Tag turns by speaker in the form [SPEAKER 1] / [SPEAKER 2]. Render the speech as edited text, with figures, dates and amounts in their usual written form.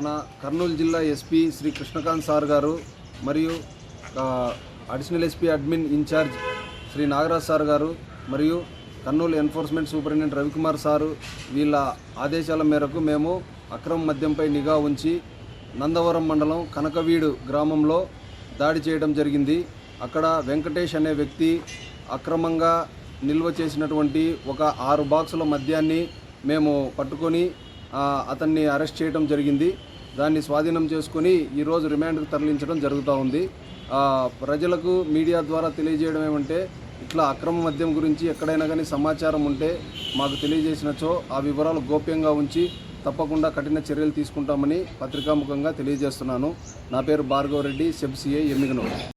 [SPEAKER 1] మన కర్నూలు జిల్లా SP Shri Krishnakanth sir గారు మరియు additional SP admin in charge Shri Nagaraj sir గారు మరియు Kurnool enforcement superintendent Ravikumar sir వీళ్ళ ఆదేశాల మేరకు మేము అక్రమ మద్యంపై నిఘా ఉంచి నందవరం మండలం కనకవీడు గ్రామంలో దాడి చేయడం జరిగింది. అక్కడ వెంకటేష్ అనే వ్యక్తి అక్రమంగా నిల్వ చేసినటువంటి ఒక 6 బాక్సుల మద్యాన్ని మేము పట్టుకొని అతన్ని అరెస్ట్ చేయడం జరిగింది. దాన్ని స్వాధీనం చేసుకొని ఈరోజు రిమాండ్కు తరలించడం జరుగుతూ ఉంది. ప్రజలకు మీడియా ద్వారా తెలియజేయడం ఏమంటే, ఇట్లా అక్రమ మద్యం గురించి ఎక్కడైనా కానీ సమాచారం ఉంటే మాకు తెలియజేసినచో ఆ వివరాలు గోప్యంగా ఉంచి తప్పకుండా కఠిన చర్యలు తీసుకుంటామని పత్రికాముఖంగా తెలియజేస్తున్నాను. నా పేరు భార్గవ్ రెడ్డి, సెబ్ సిఐ ఎమ్మిగనూరు.